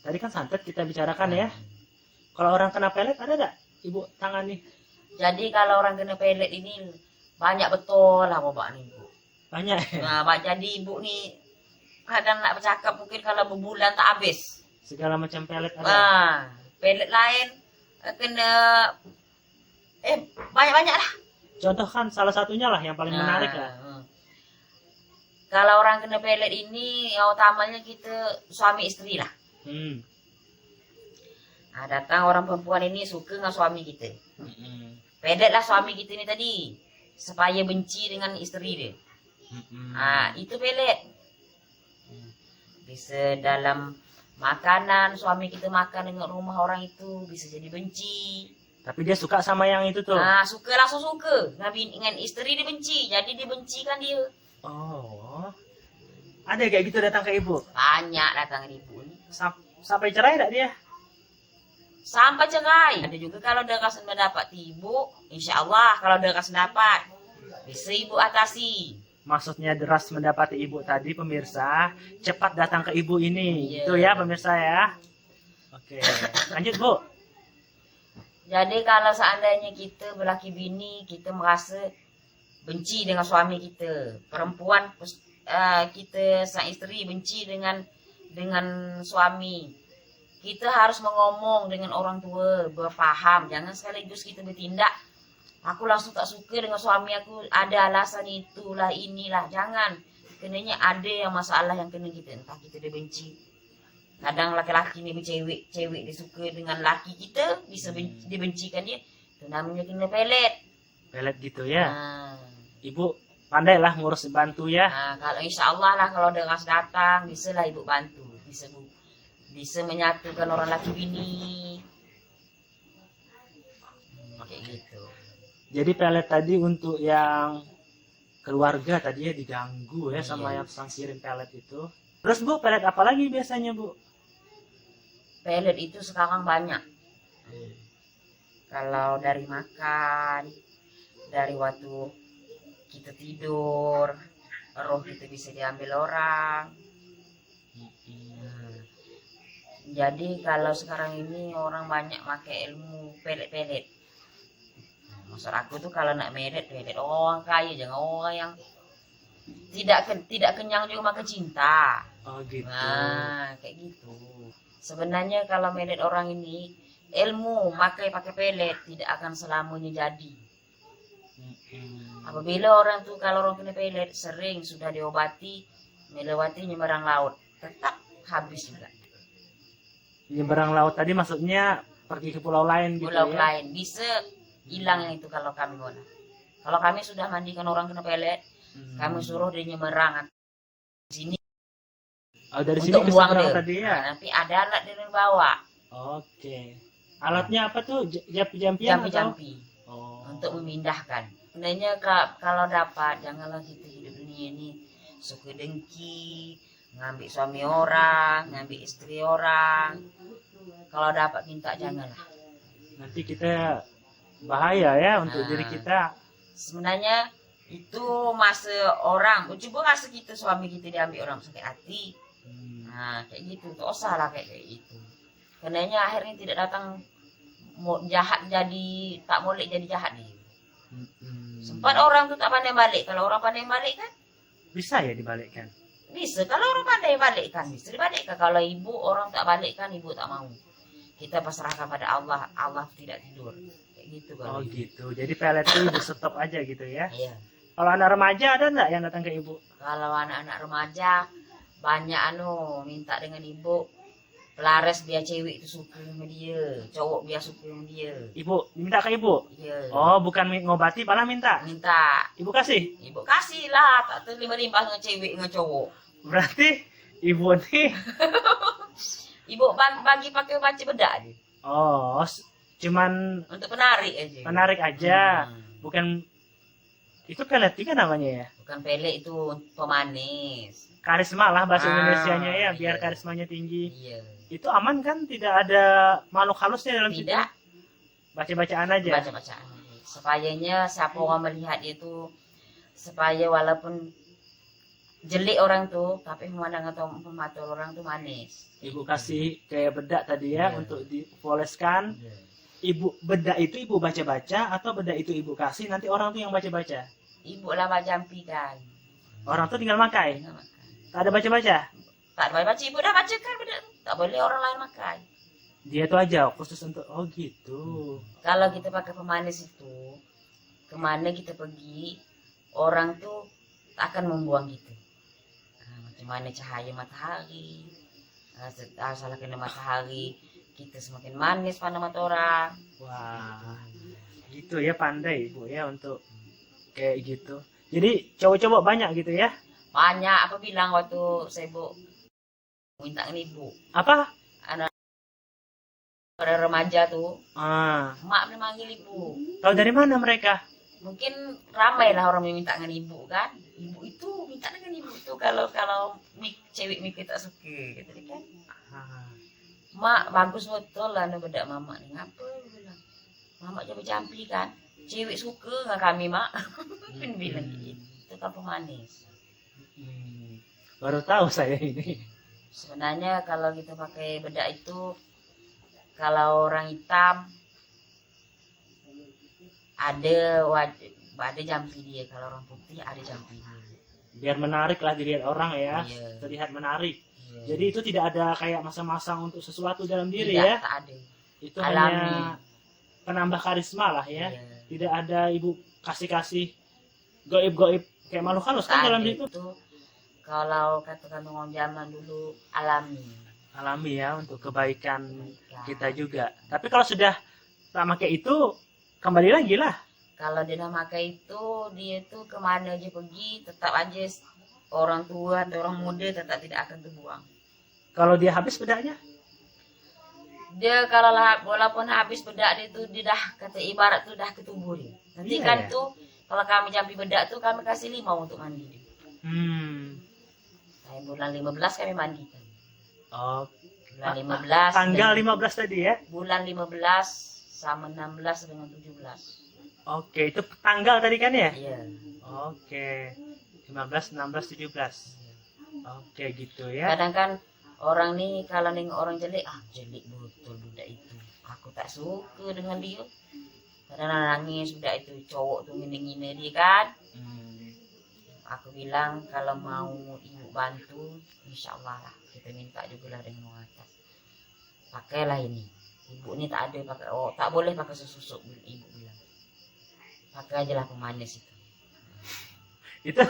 tadi kan santet kita bicarakan ya. Kalau orang kena pelet ada nggak Ibu tangani? Jadi kalau orang kena pelet ini banyak betul lah Bapak nih Bu. Banyak ya? Nah, jadi Ibu nih kadang nak bercakap mungkin kalau berbulan tak habis. Segala macam pelet ada. Nah, pelet lain kena banyak-banyak lah. Contohkan salah satunya lah yang paling menarik lah. Kalau orang kena pelet ini yang utamanya kita suami istri lah. Nah, datang orang perempuan ini suka dengan suami kita. Pelet lah suami kita ini tadi supaya benci dengan istri dia. Nah, itu pelet. Bisa dalam makanan suami kita makan dengan rumah orang itu bisa jadi benci. Tapi dia suka sama yang itu tuh. Nah, suka langsung suka. Dengan istri dia benci, jadi dibencikan dia. Oh. Ada kayak gitu datang ke Ibu? Banyak datang ke Ibu ini. Sampai cerai enggak dia? Sampai cerai. Ada juga kalau udah kasih mendapat Ibu, insya Allah kalau udah kasih dapat bisa Ibu atasi. Maksudnya deras mendapati Ibu tadi pemirsa, cepat datang ke Ibu ini. Iya. Itu ya pemirsa ya. Oke, lanjut Bu. Jadi kalau seandainya kita berlaki bini, kita merasa benci dengan suami kita. Perempuan kita sang istri benci dengan suami. Kita harus mengomong dengan orang tua, berpaham. Jangan sekaligus kita bertindak. Aku langsung tak suka dengan suami aku, ada alasan itulah inilah. Jangan. Kenanya ada yang masalah yang kena kita. Entah kita dia benci. Kadang laki-laki ni bercewek, cewek dia suka dengan laki kita, bisa dibencikan dia. Itu namanya kena pelet. Pelet gitu ya. Nah. Ibu pandailah ngurus bantu ya. Nah, kalau insya Allah lah kalau ada ras datang, bisa lah Ibu bantu. Bisa menyatukan orang laki bini. Kayak gitu. Jadi pelet tadi untuk yang keluarga tadi ya diganggu ya sama yang sang kirim pelet itu. Terus Bu, pelet apa lagi biasanya Bu? Pelet itu sekarang banyak. Kalau dari makan, dari waktu kita tidur, roh kita bisa diambil orang. Jadi kalau sekarang ini orang banyak pakai ilmu pelet-pelet. Maksud aku tuh kalau nak pelet orang kaya, jangan orang yang tidak kenyang juga makan cinta. Oh gitu. Nah, kayak gitu. Sebenarnya kalau melet orang ini ilmu pakai pelet tidak akan selamanya jadi. Apabila orang tuh kalau orang kena pelet sering sudah diobati melewati nyeberang laut, tetap habis juga. Nyeberang laut tadi maksudnya pergi ke pulau lain gitu Pulau ya? lain bisa hilang itu kalau kami mana. Kalau kami sudah mandikan orang kena pelet, kami suruh dia nyeberang sini. Oh, dari sini untuk ke buang seberang dia. tadi ya? Nah, tapi ada alat dia bawa. Oke. Alatnya apa tuh? Jampi-jampian atau? Jampi-jampi. Oh. Untuk memindahkan. Sebenarnya kalau dapat janganlah kita hidup dunia ini suka dengki, ngambil suami orang, ngambil istri orang. Kalau dapat minta janganlah. Nanti kita bahaya ya untuk diri kita. Sebenarnya itu masa orang, coba masa kita suami kita diambil orang sakit hati. Nah kayak gitu, tak usah lah kayak gitu. Karenanya akhirnya tidak datang jahat jadi tak boleh jadi jahat dia. Sempat orang tuh tak pandai balik. Kalau orang pandai balik kan bisa ya dibalikkan. bisa. Kalau orang pandai balik kan bisa dibalikkan. Kalau ibu orang tak balik kan ibu tak mau. Kita pasrahkan pada Allah. Allah tidak tidur. Kayak gitu kalau. Oh gitu. Jadi pelet itu ibu stop aja gitu ya. Iya. Kalau anak remaja ada nggak yang datang ke ibu? Kalau anak-anak remaja banyak minta dengan ibu. Pelares biar cewek itu suka sama dia, cowok biar suka sama dia. Ibu minta ke ibu? Iya. Oh, bukan ngobati malah minta? Minta. Ibu kasih? Ibu kasih lah, tak terlibat dengan cewek dengan cowok. Berarti ibu nih? Ibu bagi pakai panci bedak nih. Oh, cuman untuk penarik aja. Menarik aja, bukan itu pelet juga namanya ya? Bukan pelet itu pemanis. Karisma lah bahasa Indonesianya ya, biar karismanya tinggi. Iya. Itu aman kan? Tidak ada makhluk halusnya dalam situ? Tidak. Baca-bacaan aja? Baca-bacaan. Supayanya siapa orang melihat itu, supaya walaupun jelek orang tuh, tapi pemandangan atau pemata orang tuh manis. Ibu kasih kayak bedak tadi ya, Iya. untuk dipoleskan. Ibu bedak itu ibu baca-baca atau bedak itu ibu kasih nanti orang tuh yang baca-baca? Ibu lama jampi kan. Orang tuh tinggal makai. Tinggal makan. Tak ada baca-baca. Tak boleh baca, ibu dah baca kan benda. Tak boleh orang lain makan. Dia tuh aja khusus untuk oh gitu. Kalau kita pakai pemanis itu, kemana kita pergi, orang tuh tak akan membuang kita. Macam mana cahaya matahari, salah kena matahari, kita semakin manis pada mata orang. Wah, gitu ya, pandai ibu ya untuk kayak gitu. Jadi cowok-cowok banyak gitu ya? Banyak, apa bilang waktu saya minta dengan ibu. Apa? Pada remaja tuh, Ah, mak boleh manggil ibu. tahu dari mana mereka? Mungkin ramai lah orang yang minta dengan ibu kan. Ibu itu minta dengan ibu itu kalau cewek mikir tak suka gitu kan. Ah, Mak bagus betul lah anu bedak mama ni. Ngapa bilang? Mama coba campi kan. Cewek suka dengan kami mak. Pun bilang gitu. Itu kan pemanis. baru tahu saya ini. Sebenarnya kalau kita pakai bedak itu, kalau orang hitam ada jampi dia, kalau orang putih ada jampi dia. Biar menarik lah dilihat orang ya, Iya. terlihat menarik. Iya. Jadi itu tidak ada kayak masang-masang untuk sesuatu dalam diri Tidak, ya. tak ada. Itu Alami. hanya penambah karisma lah ya. Iya. Tidak ada ibu kasih goib-goib kayak makhluk halus Tak kan dalam ada. itu. Itu kalau katakan orang zaman dulu alami. Alami ya untuk kebaikan Nah, kita juga. Tapi kalau sudah tak pakai itu kembali lagi lah. kalau dia dah makan itu, dia tuh kemana aja pergi, tetap aja orang tua atau orang muda tetap tidak akan terbuang. Kalau dia habis bedaknya, Dia kalau walaupun habis bedak dia tuh, dia dah kata ibarat tuh dah ketubuh dia. Nanti Iya, kan ya? tuh kalau kami jampi bedak tuh kami kasih 5 untuk mandi dia. Nah, bulan 15 kami mandikan. Oh, Bulan 15 tanggal dan 15 tadi ya. bulan 15 sama 16 dengan 17. Oke, itu tanggal tadi kan ya? Iya. Oke. 15, 16, 17. Oke, gitu ya. Kadang kan orang nih kalau nengok orang jelek, jelek betul budak itu. Aku tak suka dengan dia. Kadang nangis budak itu, cowok tuh ngine-ngine dia kan. Aku bilang kalau mau ibu bantu, insya Allah lah kita minta juga lah dengan orang atas. Pakailah ini. Ibu ini tak ada pakai, tak boleh pakai sesusuk, ibu bilang. Pakai aja lah pemanis itu. Itu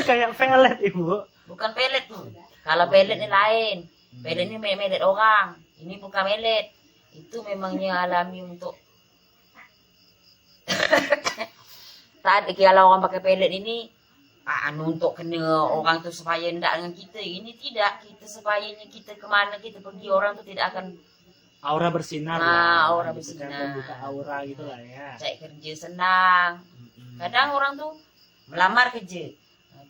kayak pelet ibu. Bukan pelet tuh. Kalau pelet ini lain. Pelet ini melet orang. Ini bukan melet. Itu memangnya alami untuk tadi kalau orang pakai pelet ini untuk kena orang tu supaya ndak dengan kita. Ini tidak. Kita supaya kita kemana kita pergi orang tu tidak akan Aura bersinar Nah, lah. aura Gitu kan, bersinar. membuka aura gitu lah ya. cari kerja senang. Kadang orang tu melamar kerja.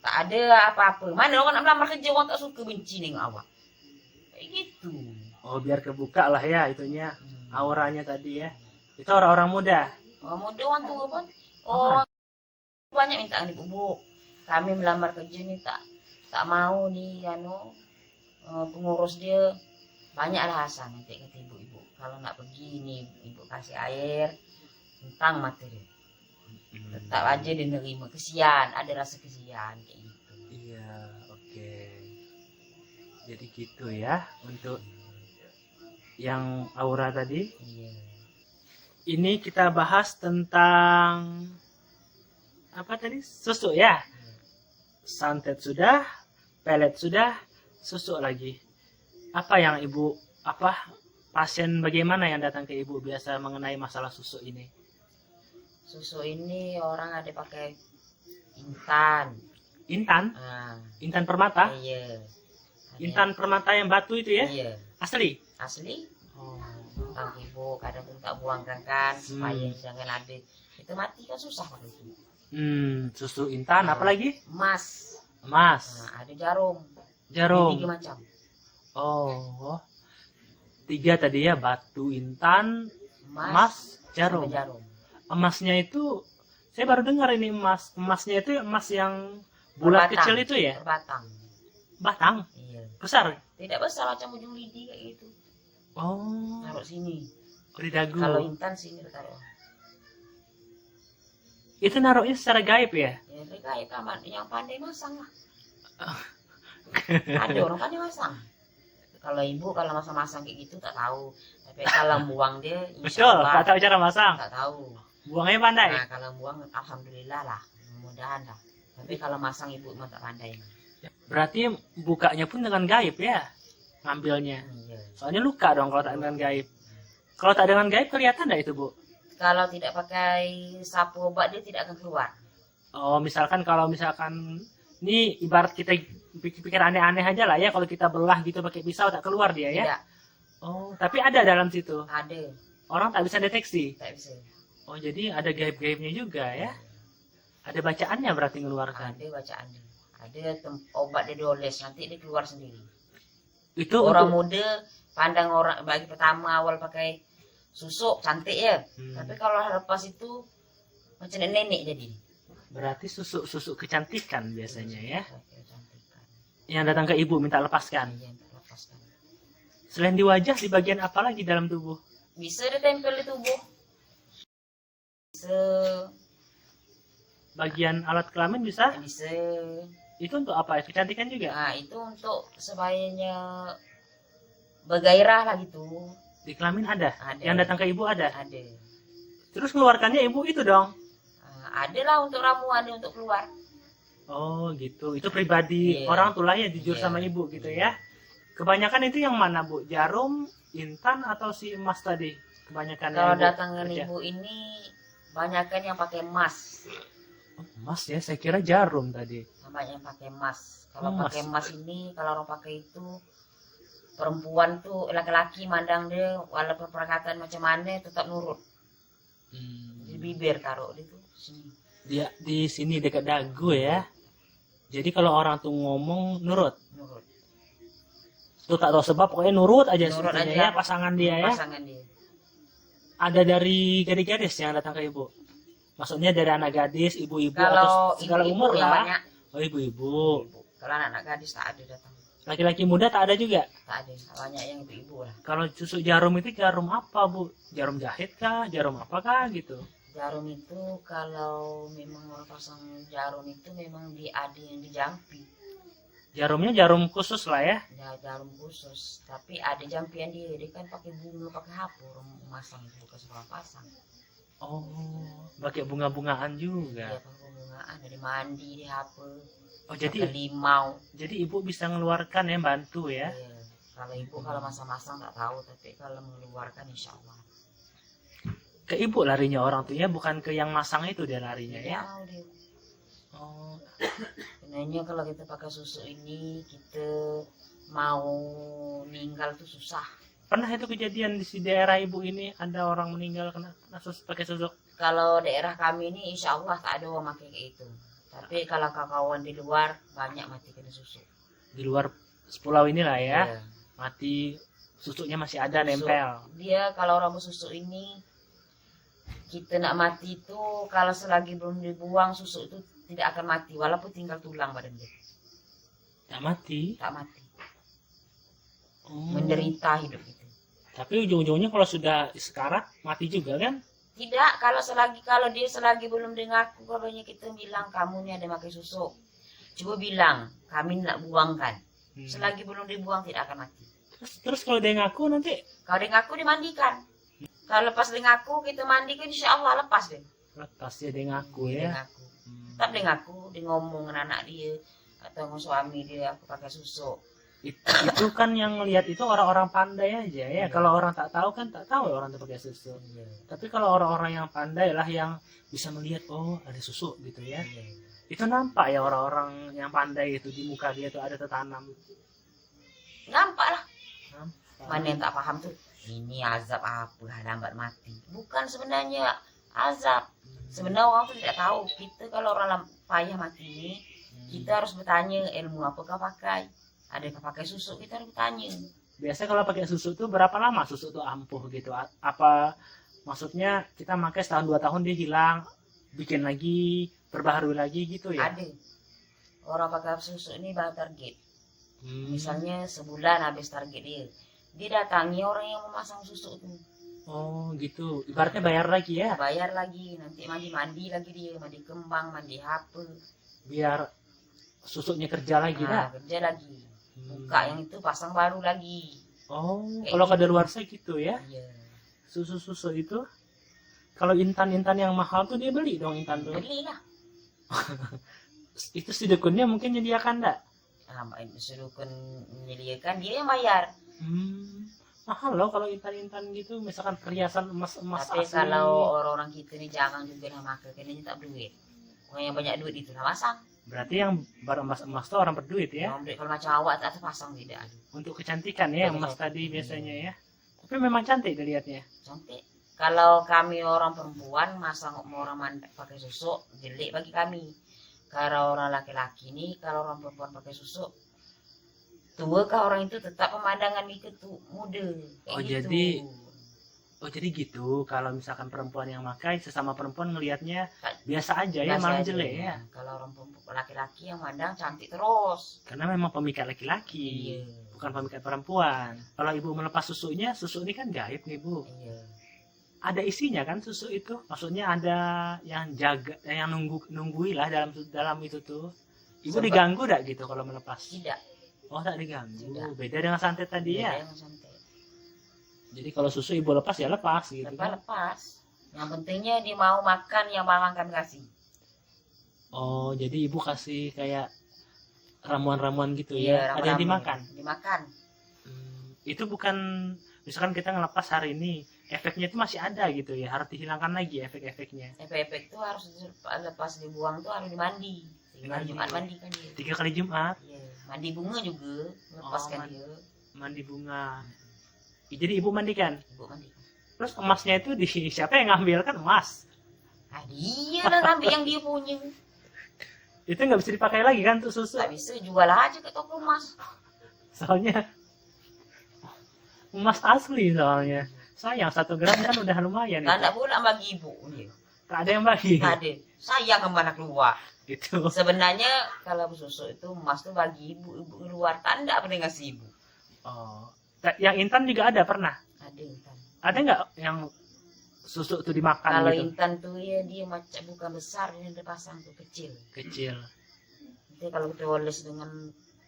Tak ada apa-apa. Mana orang nak melamar kerja orang tak suka, benci nengok awak. Kayak gitu. Oh, biar kebuka lah ya itunya, auranya tadi ya. Itu orang-orang muda. Orang muda orang tua pun orang banyak minta dengan ibu. Kami melamar kerja ni tak mau ni pengurus dia banyak alasan nanti kata ibu-ibu. Kalau nak pergi ni ibu kasih air tentang mata dia. Tetap aja dia nerima, kesian, ada rasa kesian kayak gitu. Iya, oke. Jadi gitu ya untuk yang aura tadi. Iya. Ini kita bahas tentang apa tadi? Susu ya. Santet sudah, pelet sudah, susu lagi. Apa yang ibu, pasien bagaimana yang datang ke ibu biasa mengenai masalah susu ini? Susu ini orang ada pakai intan. Intan? Nah, Intan permata? iya. Ada Intan permata yang batu itu ya? Iya. Asli? Asli. Oh. Tentang ibu kadang pun tak buangkan kan supaya jangan ada. Itu mati kan susah pakai itu. Susu intan, apalagi? Emas. Emas, Nah, ada jarum. jarum. 3 macam. Oh, 3 tadi ya, batu, intan, Emas, emas, sama jarum. jarum. Emasnya itu, saya baru dengar ini emas. Emasnya itu emas yang Bulat Berbatang. kecil itu ya? Berbatang. Batang? Iya. Besar? Tidak besar macam ujung lidi kayak gitu. Oh, Taruh sini. di dagu. Kalau intan sini taruh. Itu naruhnya secara gaib ya? Ya kayak kaman yang pandai masang lah. Ada orang pandai masang. Kalau ibu kalau masang-masang kayak gitu tak tahu. Tapi kalau buang dia insya Betul, Allah tak tahu cara masang. tak tahu. Buangnya pandai. Nah kalau buang alhamdulillah lah, mudah-mudahan lah. Tapi kalau masang ibu emang tak pandai. Berarti bukanya pun dengan gaib ya? Ngambilnya. Iya. Soalnya luka dong kalau tak dengan gaib. Kalau tak dengan gaib kelihatan enggak itu, Bu? Kalau tidak pakai sapu obat dia tidak akan keluar. Oh, misalkan kalau misalkan ini ibarat kita pikir aneh-aneh aja lah ya, kalau kita belah gitu pakai pisau tak keluar dia ya. Tidak Oh, tapi ada dalam situ. ada, Orang tak bisa deteksi. tak bisa. Oh, jadi ada gaib-gaibnya juga ya. Ada bacaannya berarti ngeluarkan. Ada bacaannya. Ada obat dia dioles nanti dia keluar sendiri. Itu Orang untuk muda pandang orang bagi pertama awal pakai susuk cantik ya. Tapi kalau lepas itu macam nenek jadi. berarti susuk-susuk kecantikan biasanya ya. Kecantikan. Yang datang ke ibu minta lepaskan. Iya, lepaskan. Selain di wajah, di bagian apa lagi dalam tubuh? Bisa ditempel di tubuh. Bisa, Bagian alat kelamin bisa? bisa. Itu untuk apa? Kecantikan juga? Nah, itu untuk supaya bergairah lah gitu. Di kelamin ada? Ada. Yang datang ke ibu ada? Ada. Terus keluarkannya ibu itu dong? Ada lah untuk ramuan untuk keluar. Oh gitu, itu pribadi Iya. orang tuh lah ya jujur Iya. sama ibu gitu ya. Kebanyakan itu yang mana Bu? Jarum, intan atau si emas tadi? Kebanyakan yang Kalau Ibu datangan kerja. ibu ini banyakkan yang pakai emas. Oh, emas ya, saya kira jarum tadi. Banyak yang pakai emas. Kalau Emas. pakai emas ini kalau orang pakai itu perempuan tuh laki-laki mandang dia walaupun perkataan macam mana tetap nurut. Di bibir taruh di tuh sini. Dia di sini dekat dagu ya. Jadi kalau orang tuh ngomong nurut. Nurut. Tuh tak tahu sebab pokoknya nurut aja Nurut sebetulnya aja. ya pasangan dia ya. Pasangan dia. Ada dari gadis-gadis yang datang ke ibu. Maksudnya dari anak gadis, ibu-ibu Kalau atau segala ibu-ibu umur yang lah. banyak. Oh ibu-ibu. Kalau anak gadis tak ada datang. Laki-laki muda tak ada juga. Tak ada. Banyak yang ibu-ibu lah. Kalau susuk jarum itu jarum apa Bu? Jarum jahit kah? Jarum apa kah gitu? Jarum itu kalau memang orang pasang jarum itu memang ada yang dijampi. Jarumnya jarum khusus lah ya. Ya, jarum khusus. Tapi ada jampian dia kan pakai bunga, pakai hapur masang itu bukan sekolah pasang. Oh, pakai bunga-bungaan Dia juga. pakai bungaan, ada mandi di hapur. Oh, Pakai limau. jadi ibu bisa mengeluarkan ya, bantu ya. Iya. Kalau ibu kalau masang-masang tak tahu, tapi kalau mengeluarkan insya Allah. Ke ibu larinya orang tuh ya, bukan ke yang masang itu dia larinya ya. Tahu dia. Oh, Sebenarnya kalau kita pakai susu ini kita mau meninggal tuh susah. pernah itu kejadian di daerah ibu ini ada orang meninggal kena pakai susuk. Kalau daerah kami ini insya Allah tak ada orang pakai kayak itu. Tapi kalau kawan di luar banyak mati kena susu. Di luar pulau inilah ya, Iya. mati susuknya masih ada Susuk. nempel. Dia kalau orang bersusu ini kita nak mati itu kalau selagi belum dibuang susu itu tidak akan mati walaupun tinggal tulang badan dia. Tak mati. Tak mati. Oh. Menderita hidup itu. Tapi ujung-ujungnya kalau sudah sekarat mati juga kan? Tidak, kalau dia selagi belum dengarku katanya kita bilang kamu nih ada pakai susu. Coba bilang kami nak buangkan. Selagi belum dibuang tidak akan mati. Terus kalau dia ngaku nanti Kalau dia ngaku dimandikan. Kalau lepas dia ngaku kita mandikan insya Allah lepas deh. lepas ya dia ngaku Dia ya. ngaku. Tetap dia ngaku, dia ngomong dengan anak dia atau sama suami dia aku pakai susu. Itu kan yang lihat itu orang-orang pandai aja ya. Kalau orang tak tahu kan tak tahu orang itu pakai susu. Tapi kalau orang-orang yang pandai lah yang bisa melihat oh ada susu gitu ya. Itu nampak ya orang-orang yang pandai itu di muka dia tuh ada tertanam. Nampak lah. Nampak. Mana yang tak paham tuh ini azab apa lambat mati. Bukan sebenarnya azab. Sebenarnya orang tuh tidak tahu. Kita kalau orang payah mati ini kita harus bertanya ilmu apa kau pakai. Ada yang pakai susu kita harus bertanya. Biasa kalau pakai susu tuh berapa lama susu tuh ampuh gitu? Apa maksudnya kita pakai setahun 2 tahun dia hilang, bikin lagi, perbaharui lagi gitu ya? Ada. orang pakai susu ini baru target. Hmm. Misalnya sebulan habis target dia, didatangi orang yang memasang susu itu. Oh gitu, ibaratnya bayar lagi ya, Bayar lagi, nanti mandi lagi dia, mandi kembang, mandi HP. biar susunya kerja lagi dah. Nah, kerja lagi. Buka yang itu pasang baru lagi. Oh, Kayak kalau gitu. kadaluarsa gitu ya, Iya. susu-susu itu. Kalau intan-intan yang mahal tuh dia beli dong intan tuh. Belilah. Itu si dukunnya mungkin menyediakan enggak? Nah, disuruh menyediakan dia yang bayar. Mahal loh kalau intan-intan gitu, misalkan perhiasan emas-emas Tapi asli. kalau orang-orang kita ini jangan juga yang makan, karena dia tak duit. Orang yang banyak duit itu lah pasang. Berarti yang emas-emas tuh orang berduit ya. Orang duit kalau macam awak tak pasang tidak. Untuk kecantikan ya, Untuk emas kecantikan. tadi biasanya ya. Tapi memang cantik dilihatnya. Cantik. Kalau kami orang perempuan masang orang pakai susu jelek bagi kami. Kalau orang laki-laki ini, kalau orang perempuan pakai susu, tua kah orang itu tetap pemandangan itu tuh muda. Kayak Oh, gitu. jadi gitu. Kalau misalkan perempuan yang pakai, sesama perempuan ngelihatnya Tak- biasa aja ya, biasa malah aja. jelek ya. Kalau orang laki-laki yang mandang cantik terus. Karena memang pemikat laki-laki, Iya. bukan pemikat perempuan. Kalau ibu melepas susunya, susu ini kan gaib nih bu. Iya. Ada isinya kan susu itu, maksudnya ada yang jaga, yang nunggui lah dalam itu tuh. Ibu Sebab- diganggu gak gitu kalau melepas? Tidak. Oh tak diganggu. Tidak. Beda dengan santet tadi Beda ya. yang santai. Jadi kalau susu ibu lepas ya lepas gitu kan. Lepas. Yang pentingnya dia mau makan yang bawang kami kasih. Oh jadi ibu kasih kayak ramuan-ramuan gitu Iya, ya. Ada yang dimakan. Dimakan. Itu bukan misalkan kita ngelepas hari ini, efeknya itu masih ada gitu ya, harus dihilangkan lagi efek-efeknya. Efek-efek itu harus lepas dibuang tuh harus dimandi. 3 hari Jumat mandi kan dia. 3 kali Jumat. Iya. Mandi bunga juga melepaskan mandi. dia. Mandi bunga. Jadi ibu mandikan. Ibu mandi. Terus emasnya itu di siapa yang ngambil kan emas? Ah, dia lah ngambil yang dia punya. Itu nggak bisa dipakai lagi kan untuk susu. Tak bisa jual aja ke toko emas. Soalnya emas asli soalnya. Sayang 1 gram kan udah lumayan Nah, itu. tak boleh bagi ibu dia. Tak ada yang bagi. Tak ada. Sayang kemana keluar. Itu. Sebenarnya kalau susu itu emas tuh bagi ibu keluar. Tak ada apa ngasih ibu. Oh. Yang intan juga ada pernah. Ada intan. Ada nggak yang susu tuh dimakan Kalau gitu? intan tuh ya dia macam bukan besar, ini dipasang tuh kecil. Kecil. Nanti kalau kita oles dengan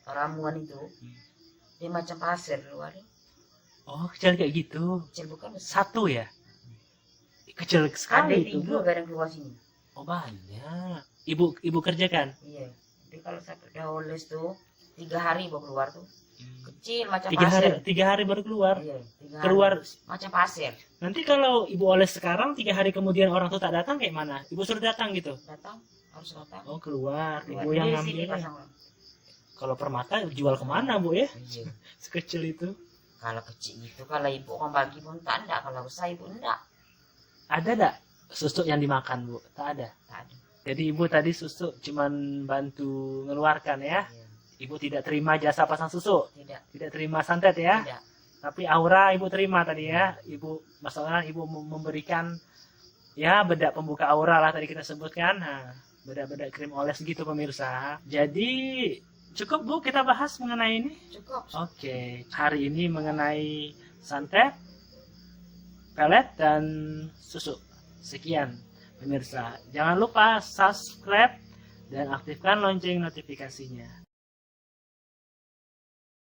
ramuan itu, dia macam pasir keluar. Oh kecil kayak gitu. Kecil bukan besar. Satu ya? Kecil Ada sekali itu. 3 kadang keluar sini. Oh banyak. Ibu kerjakan? Iya. Jadi kalau saya udah oles tuh 3 hari baru keluar tuh. Kecil macam 3 hari, pasir. 3 hari baru keluar. Iya, 3 hari. Keluar. Macam pasir. Nanti kalau ibu oles sekarang 3 hari kemudian orang tuh tak datang kayak mana? Ibu suruh datang gitu. Datang, harus datang. Oh keluar. Keluar. Ibu yang Di sini ngambil. pasang. Kalau permata jual kemana bu ya? Iya. Sekecil itu. Kalau kecil itu kalau ibu orang bagi pun tak ada. Kalau besar ibu enggak. Ada tak susu yang dimakan bu? Tak ada. Tak ada. Jadi ibu tadi susu cuman bantu ngeluarkan ya. Iya. Ibu tidak terima jasa pasang susu. Tidak. Tidak terima santet ya. Tidak. Tapi aura ibu terima tadi ya. Ibu masalahnya ibu memberikan ya bedak pembuka aura lah tadi kita sebutkan. Nah, bedak-bedak krim oles gitu pemirsa. Jadi cukup bu kita bahas mengenai ini. Cukup. Oke, hari ini mengenai santet, pelet dan susu. Sekian pemirsa. Jangan lupa subscribe dan aktifkan lonceng notifikasinya.